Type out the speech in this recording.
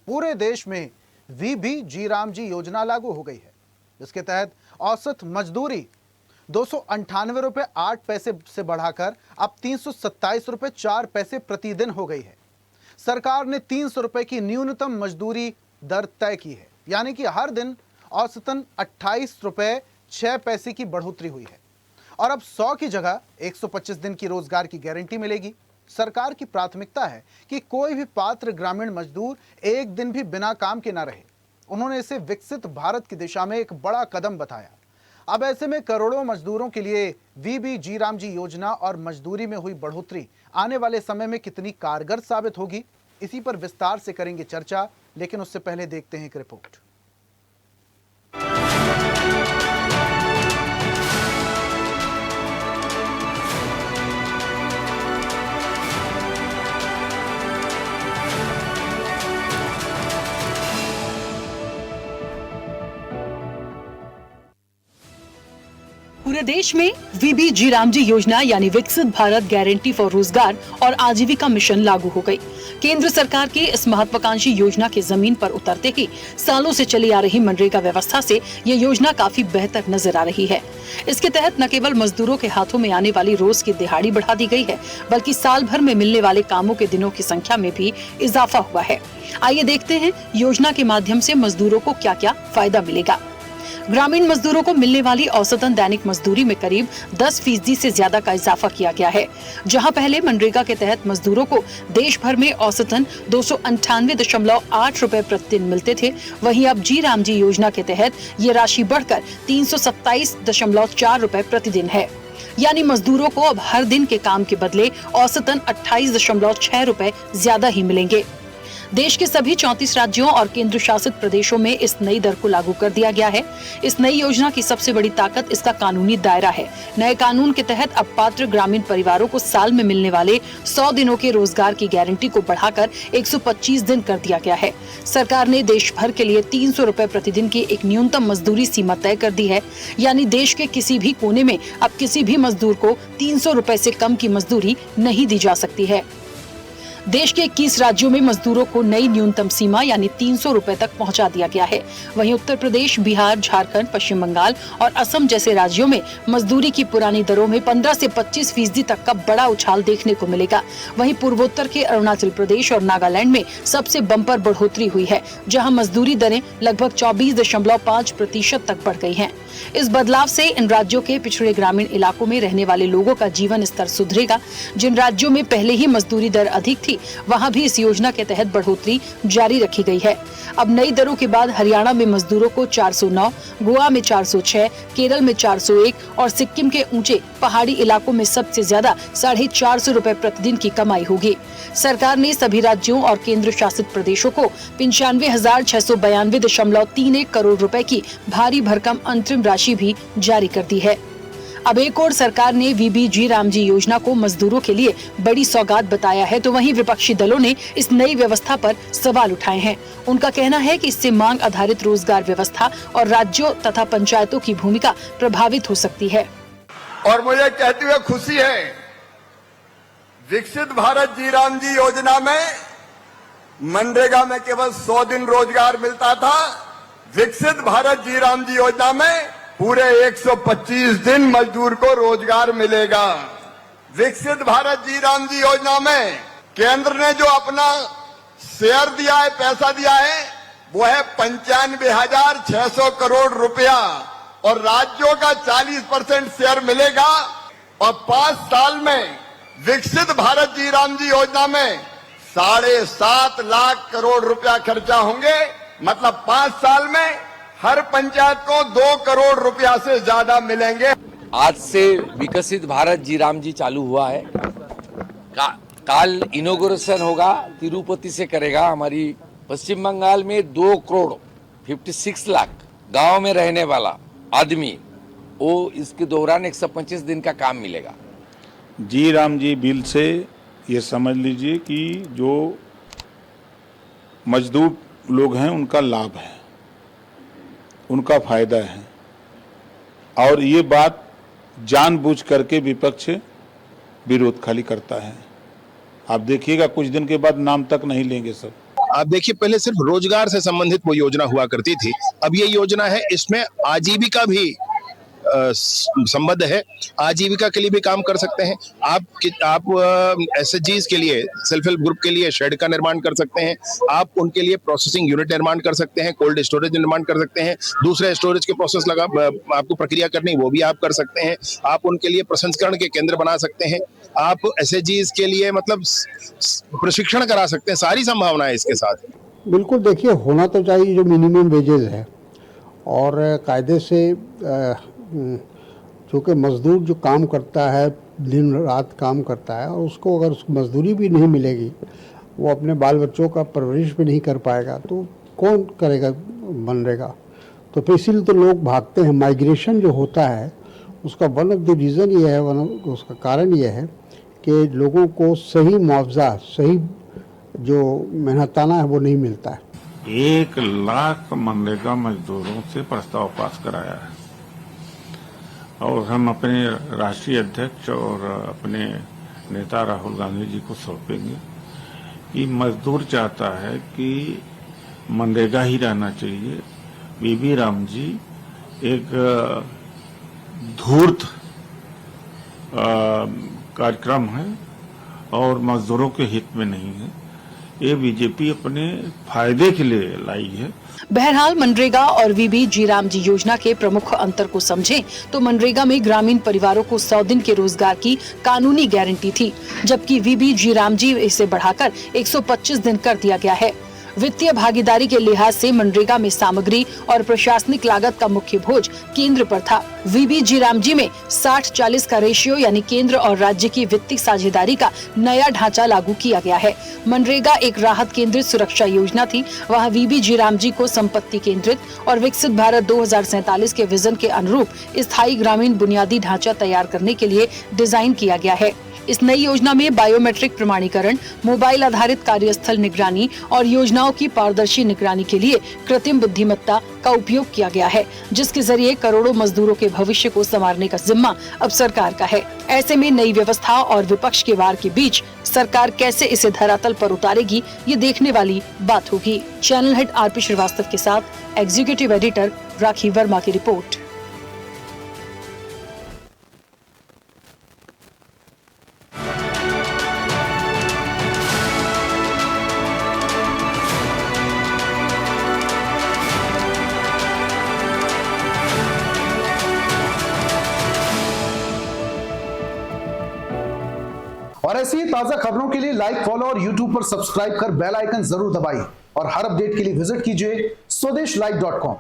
पूरे देश में वीबी राम जी योजना लागू हो गई है। इसके तहत औसत मजदूरी 298 रुपए 8 पैसे से बढ़ाकर अब 327 रुपए 4 पैसे प्रतिदिन हो गई है। सरकार ने 300 रुपए की न्यूनतम मजदूरी दर तय की है, यानी कि हर दिन औसतन 28 रुपए 6 पैसे की बढ़ोतरी हुई है और अब 100 की जगह 125 दिन की रोजगार की गारंटी मिलेगी। सरकार की प्राथमिकता है कि कोई भी पात्र ग्रामीण मजदूर एक दिन भी बिना काम के ना रहे। उन्होंने इसे विकसित भारत की दिशा में एक बड़ा कदम बताया। अब ऐसे में करोड़ों मजदूरों के लिए वीबी राम जी योजना और मजदूरी में हुई बढ़ोतरी आने वाले समय में कितनी कारगर साबित होगी, इसी पर विस्तार से करेंगे चर्चा। लेकिन उससे पहले देखते हैं एक रिपोर्ट। पूरे देश में वीबी राम जी योजना यानी विकसित भारत गारंटी फॉर रोजगार और आजीविका मिशन लागू हो गई। केंद्र सरकार की इस महत्वाकांक्षी योजना के जमीन पर उतरते ही सालों से चली आ रही मनरेगा व्यवस्था से ये योजना काफी बेहतर नजर आ रही है। इसके तहत न केवल मजदूरों के हाथों में आने वाली रोज की दिहाड़ी बढ़ा दी गई है, बल्कि साल भर में मिलने वाले कामों के दिनों की संख्या में भी इजाफा हुआ है। आइए देखते हैं योजना के माध्यम से मजदूरों को क्या क्या फायदा मिलेगा। ग्रामीण मजदूरों को मिलने वाली औसतन दैनिक मजदूरी में करीब 10% से ज्यादा का इजाफा किया गया है। जहां पहले मनरेगा के तहत मजदूरों को देश भर में औसतन 298.8 रुपए प्रतिदिन मिलते थे, वहीं अब राम जी योजना के तहत ये राशि बढ़कर 327.4 रुपए प्रतिदिन है। यानी मजदूरों को अब हर दिन के काम के बदले औसतन 28.6 रुपए ज्यादा ही मिलेंगे। देश के सभी 34 राज्यों और केंद्र शासित प्रदेशों में इस नई दर को लागू कर दिया गया है। इस नई योजना की सबसे बड़ी ताकत इसका कानूनी दायरा है। नए कानून के तहत अब पात्र ग्रामीण परिवारों को साल में मिलने वाले 100 दिनों के रोजगार की गारंटी को बढ़ाकर 125 दिन कर दिया गया है। सरकार ने देश भर के लिए 300 रुपए प्रतिदिन की एक न्यूनतम मजदूरी सीमा तय कर दी है। यानी देश के किसी भी कोने में अब किसी भी मजदूर को 300 रुपए से कम की मजदूरी नहीं दी जा सकती है। देश के 21 राज्यों में मजदूरों को नई न्यूनतम सीमा यानी 300 रुपए तक पहुंचा दिया गया है। वहीं उत्तर प्रदेश, बिहार, झारखंड, पश्चिम बंगाल और असम जैसे राज्यों में मजदूरी की पुरानी दरों में 15 से 25% तक का बड़ा उछाल देखने को मिलेगा। वहीं पूर्वोत्तर के अरुणाचल प्रदेश और नागालैंड में सबसे बम्पर बढ़ोतरी हुई है, जहां मजदूरी दरें लगभग 24.5% तक बढ़ गई हैं। इस बदलाव से इन राज्यों के पिछड़े ग्रामीण इलाकों में रहने वाले लोगों का जीवन स्तर सुधरेगा। जिन राज्यों में पहले ही मजदूरी दर अधिक थी, वहां भी इस योजना के तहत बढ़ोतरी जारी रखी गई है। अब नई दरों के बाद हरियाणा में मजदूरों को 409, गोवा में 406, केरल में 401 और सिक्किम के ऊंचे पहाड़ी इलाकों में सबसे ज्यादा 450 रुपए प्रतिदिन की कमाई होगी। सरकार ने सभी राज्यों और केंद्र शासित प्रदेशों को 95,692.31 करोड़ रुपए की भारी भरकम अंतरिम राशि भी जारी कर दी है। अब एक और सरकार ने वीबी राम जी योजना को मजदूरों के लिए बड़ी सौगात बताया है, तो वहीं विपक्षी दलों ने इस नई व्यवस्था पर सवाल उठाए हैं। उनका कहना है कि इससे मांग आधारित रोजगार व्यवस्था और राज्यों तथा पंचायतों की भूमिका प्रभावित हो सकती है। और मुझे कहते हुए खुशी है, विकसित भारत राम जी योजना में मनरेगा में केवल 100 दिन रोजगार मिलता था। विकसित भारत राम जी योजना में पूरे 125 दिन मजदूर को रोजगार मिलेगा। विकसित भारत राम जी योजना में केंद्र ने जो अपना शेयर दिया है, पैसा दिया है, वो है 95,600 करोड़ रुपया और राज्यों का 40% शेयर मिलेगा। और 5 साल में विकसित भारत राम जी योजना में 7.5 लाख करोड़ रुपया खर्चा होंगे। मतलब 5 साल में हर पंचायत को 2 करोड़ रुपया से ज्यादा मिलेंगे। आज से विकसित भारत राम जी चालू हुआ है। काल इनॉग्रेशन होगा, तिरुपति से करेगा। हमारी पश्चिम बंगाल में 2 करोड़ 56 लाख गांव में रहने वाला आदमी, वो इसके दौरान 125 दिन का काम मिलेगा। राम जी बिल से ये समझ लीजिए कि जो मजदूर लोग हैं उनका लाभ है, उनका फायदा है। और ये बात जानबूझ करके विपक्ष विरोध खाली करता है। आप देखिएगा कुछ दिन के बाद नाम तक नहीं लेंगे सब। आप देखिए पहले सिर्फ रोजगार से संबंधित वो योजना हुआ करती थी, अब ये योजना है इसमें आजीविका भी संबद्ध है। आजीविका के लिए भी काम कर सकते हैं आप एसएचजीज के लिए, सेल्फ हेल्प ग्रुप के लिए शेड का निर्माण कर सकते हैं, आप उनके लिए प्रोसेसिंग यूनिट निर्माण कर सकते हैं, कोल्ड स्टोरेज निर्माण कर सकते हैं, दूसरे स्टोरेज के प्रोसेस आपको प्रक्रिया करनी वो भी आप कर सकते हैं, आप उनके लिए प्रसंस्करण के केंद्र बना सकते हैं, आप एसएचजीज के लिए मतलब प्रशिक्षण करा सकते हैं। सारी संभावनाएं इसके साथ। बिल्कुल, देखिए होना तो चाहिए जो मिनिमम वेजेस है, और कायदे से चूँकि मज़दूर जो काम करता है, दिन रात काम करता है, और उसको अगर उसको मजदूरी भी नहीं मिलेगी, वो अपने बाल बच्चों का परवरिश भी नहीं कर पाएगा, तो कौन करेगा मनरेगा। तो फिर इसीलिए तो लोग भागते हैं। माइग्रेशन जो होता है उसका वन ऑफ द रीज़न ये है, उसका कारण ये है कि लोगों को सही मुआवजा, सही जो मेहनताना है वो नहीं मिलता है। 1 लाख मनरेगा मजदूरों से प्रस्ताव पास कराया है, और हम अपने राष्ट्रीय अध्यक्ष और अपने नेता राहुल गांधी जी को सौंपेंगे कि मजदूर चाहता है कि मनरेगा ही रहना चाहिए। बीबी राम जी एक धूर्त कार्यक्रम है और मजदूरों के हित में नहीं है। ये बीजेपी अपने फायदे के लिए लाई है। बहरहाल मनरेगा और वीबी जीरामजी योजना के प्रमुख अंतर को समझें तो मनरेगा में ग्रामीण परिवारों को 100 दिन के रोजगार की कानूनी गारंटी थी, जबकि वीबी जीरामजी इसे बढ़ाकर 125 दिन कर दिया गया है। वित्तीय भागीदारी के लिहाज से मनरेगा में सामग्री और प्रशासनिक लागत का मुख्य बोझ केंद्र पर था। वीबी जीरामजी में 60-40 का रेशियो यानी केंद्र और राज्य की वित्तीय साझेदारी का नया ढांचा लागू किया गया है। मनरेगा एक राहत केंद्रित सुरक्षा योजना थी, वहाँ वीबी जीरामजी को संपत्ति केंद्रित और विकसित भारत 2047 के विजन के अनुरूप स्थायी ग्रामीण बुनियादी ढांचा तैयार करने के लिए डिजाइन किया गया है। इस नई योजना में बायोमेट्रिक प्रमाणीकरण, मोबाइल आधारित कार्यस्थल निगरानी और योजनाओं की पारदर्शी निगरानी के लिए कृत्रिम बुद्धिमत्ता का उपयोग किया गया है, जिसके जरिए करोड़ों मजदूरों के भविष्य को संवारने का जिम्मा अब सरकार का है। ऐसे में नई व्यवस्था और विपक्ष के वार के बीच सरकार कैसे इसे धरातल पर उतारेगी, ये देखने वाली बात होगी। चैनल हेड आरपी श्रीवास्तव के साथ एग्जीक्यूटिव एडिटर राखी वर्मा की रिपोर्ट। और ऐसी ही ताजा खबरों के लिए लाइक, फॉलो और यूट्यूब पर सब्सक्राइब कर बेल आइकन जरूर दबाइए, और हर अपडेट के लिए विजिट कीजिए स्वदेशलाइव.com।